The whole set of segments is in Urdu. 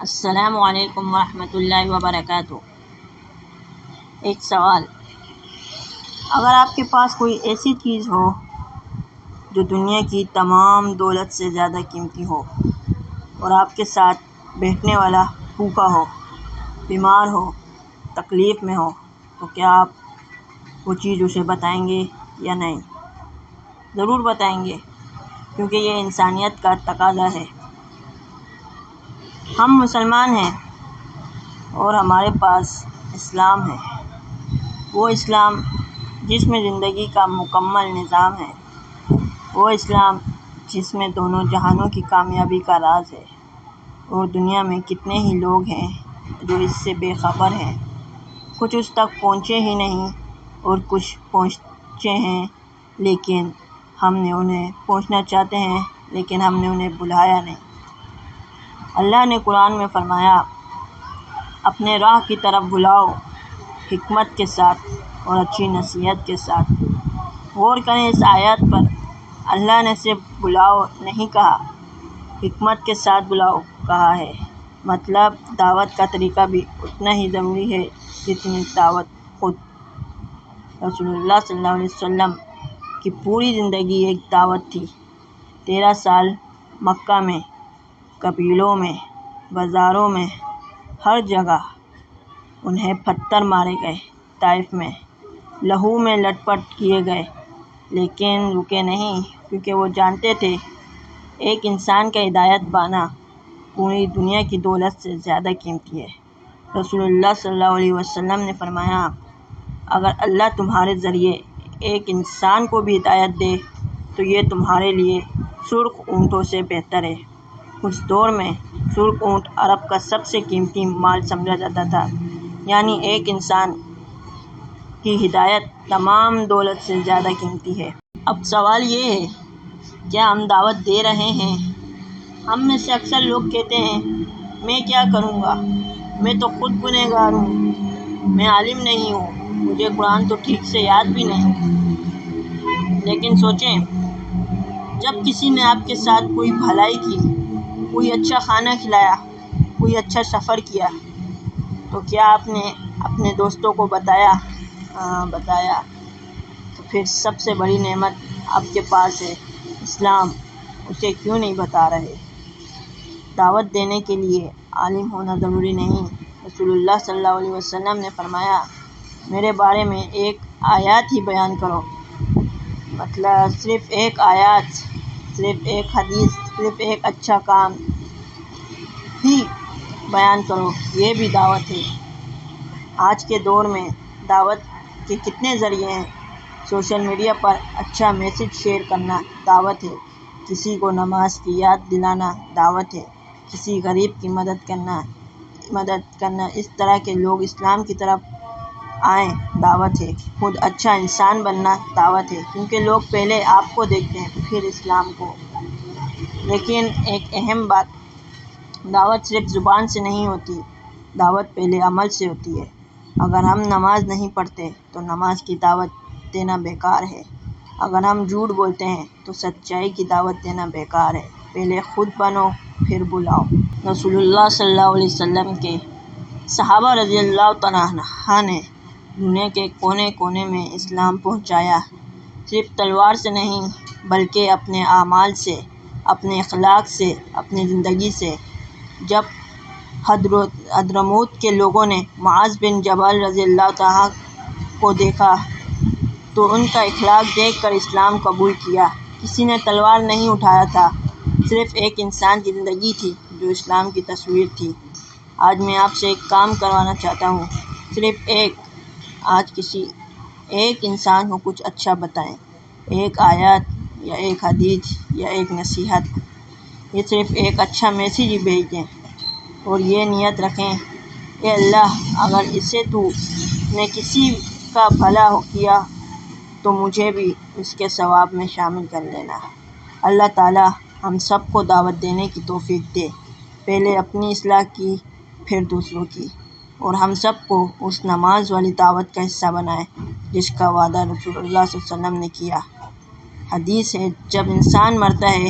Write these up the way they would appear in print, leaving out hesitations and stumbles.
السلام علیکم ورحمۃ اللہ وبرکاتہ۔ ایک سوال، اگر آپ کے پاس کوئی ایسی چیز ہو جو دنیا کی تمام دولت سے زیادہ قیمتی ہو اور آپ کے ساتھ بیٹھنے والا بھوکا ہو، بیمار ہو، تکلیف میں ہو، تو کیا آپ وہ چیز اسے بتائیں گے یا نہیں؟ ضرور بتائیں گے، کیونکہ یہ انسانیت کا تقاضا ہے۔ ہم مسلمان ہیں اور ہمارے پاس اسلام ہے، وہ اسلام جس میں زندگی کا مکمل نظام ہے، وہ اسلام جس میں دونوں جہانوں کی کامیابی کا راز ہے۔ اور دنیا میں کتنے ہی لوگ ہیں جو اس سے بے خبر ہیں، کچھ اس تک پہنچے ہی نہیں اور کچھ پہنچے ہیں لیکن ہم نے انہیں پہنچنا چاہتے ہیں لیکن ہم نے انہیں بلایا نہیں۔ اللہ نے قرآن میں فرمایا، اپنے راہ کی طرف بلاؤ حکمت کے ساتھ اور اچھی نصیحت کے ساتھ۔ غور کریں اس آیت پر، اللہ نے صرف بلاؤ نہیں کہا، حکمت کے ساتھ بلاؤ کہا ہے۔ مطلب دعوت کا طریقہ بھی اتنا ہی ضروری ہے جتنی دعوت خود۔ رسول اللہ صلی اللہ علیہ وسلم کی پوری زندگی ایک دعوت تھی۔ 13 سال مکہ میں، قبیلوں میں، بازاروں میں، ہر جگہ انہیں پتھر مارے گئے، طائف میں لہو میں لٹ پٹ کیے گئے، لیکن رکے نہیں، کیونکہ وہ جانتے تھے ایک انسان کا ہدایت پانا پوری دنیا کی دولت سے زیادہ قیمتی ہے۔ رسول اللہ صلی اللہ علیہ وسلم نے فرمایا، اگر اللہ تمہارے ذریعے ایک انسان کو بھی ہدایت دے تو یہ تمہارے لیے سرخ اونٹوں سے بہتر ہے۔ اس دور میں سرخ اونٹ عرب کا سب سے قیمتی مال سمجھا جاتا تھا، یعنی ایک انسان کی ہدایت تمام دولت سے زیادہ قیمتی ہے۔ اب سوال یہ ہے، کیا ہم دعوت دے رہے ہیں؟ ہم میں سے اکثر لوگ کہتے ہیں، میں کیا کروں گا، میں تو خود گنہگار ہوں، میں عالم نہیں ہوں، مجھے قرآن تو ٹھیک سے یاد بھی نہیں۔ لیکن سوچیں، جب کسی نے آپ کے ساتھ کوئی بھلائی کی، کوئی اچھا کھانا کھلایا، کوئی اچھا سفر کیا، تو کیا آپ نے اپنے دوستوں کو بتایا؟ بتایا۔ تو پھر سب سے بڑی نعمت آپ کے پاس ہے، اسلام، اسے کیوں نہیں بتا رہے؟ دعوت دینے کے لیے عالم ہونا ضروری نہیں۔ رسول اللہ صلی اللہ علیہ وسلم نے فرمایا، میرے بارے میں ایک آیات ہی بیان کرو، مطلب صرف ایک آیات، صرف ایک حدیث، صرف ایک اچھا کام ہی بیان کرو، یہ بھی دعوت ہے۔ آج کے دور میں دعوت کے کتنے ذریعے ہیں۔ سوشل میڈیا پر اچھا میسج شیئر کرنا دعوت ہے، کسی کو نماز کی یاد دلانا دعوت ہے، کسی غریب کی مدد کرنا، اس طرح کے لوگ اسلام کی طرف آئیں دعوت ہے۔ خود اچھا انسان بننا دعوت ہے، کیونکہ لوگ پہلے آپ کو دیکھتے ہیں پھر اسلام کو۔ لیکن ایک اہم بات، دعوت صرف زبان سے نہیں ہوتی، دعوت پہلے عمل سے ہوتی ہے۔ اگر ہم نماز نہیں پڑھتے تو نماز کی دعوت دینا بیکار ہے۔ اگر ہم جھوٹ بولتے ہیں تو سچائی کی دعوت دینا بیکار ہے۔ پہلے خود بنو پھر بلاؤ۔ رسول اللہ صلی اللہ علیہ وسلم کے صحابہ رضی اللہ تعالیٰ عنہ نے دنیا کے کونے کونے میں اسلام پہنچایا، صرف تلوار سے نہیں بلکہ اپنے اعمال سے، اپنے اخلاق سے، اپنی زندگی سے۔ جب حضرموت کے لوگوں نے معاذ بن جبل رضی اللہ تعالیٰ کو دیکھا تو ان کا اخلاق دیکھ کر اسلام قبول کیا۔ کسی نے تلوار نہیں اٹھایا تھا، صرف ایک انسان کی زندگی تھی جو اسلام کی تصویر تھی۔ آج میں آپ سے ایک کام کروانا چاہتا ہوں، صرف ایک، آج کسی ایک انسان کو کچھ اچھا بتائیں، ایک آیات یا ایک حدیث یا ایک نصیحت، یہ صرف ایک اچھا میسیج ہی بھیج دیں، اور یہ نیت رکھیں، اے اللہ، اگر اسے تو نے کسی کا بھلا کیا تو مجھے بھی اس کے ثواب میں شامل کر لینا۔ اللہ تعالیٰ ہم سب کو دعوت دینے کی توفیق دے، پہلے اپنی اصلاح کی پھر دوسروں کی، اور ہم سب کو اس نماز والی دعوت کا حصہ بنائے جس کا وعدہ رسول اللہ صلی اللہ علیہ وسلم نے کیا۔ حدیث ہے، جب انسان مرتا ہے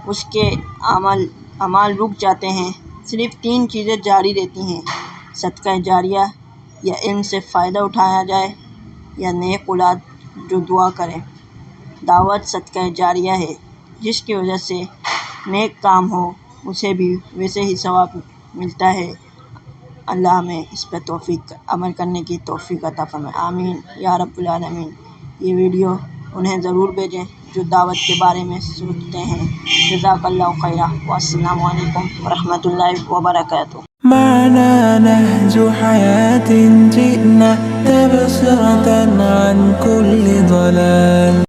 اس کے اعمال رک جاتے ہیں، صرف 3 چیزیں جاری رہتی ہیں: صدقہ جاریہ، یا علم سے فائدہ اٹھایا جائے، یا نیک اولاد جو دعا کرے۔ دعوت صدقہ جاریہ ہے، جس کی وجہ سے نیک کام ہو اسے بھی ویسے ہی ثواب ملتا ہے۔ اللہ ہمیں اس پہ عمل کرنے کی توفیق عطا فرمائے، آمین یا رب العالمین۔ یہ ویڈیو انہیں ضرور بھیجیں جو دعوت کے بارے میں سوچتے ہیں۔ جزاک اللہ خیرا، والسلام علیکم ورحمۃ اللہ وبرکاتہ۔ معنا نهج حياة جئنا تبصرة عن كل ضلال.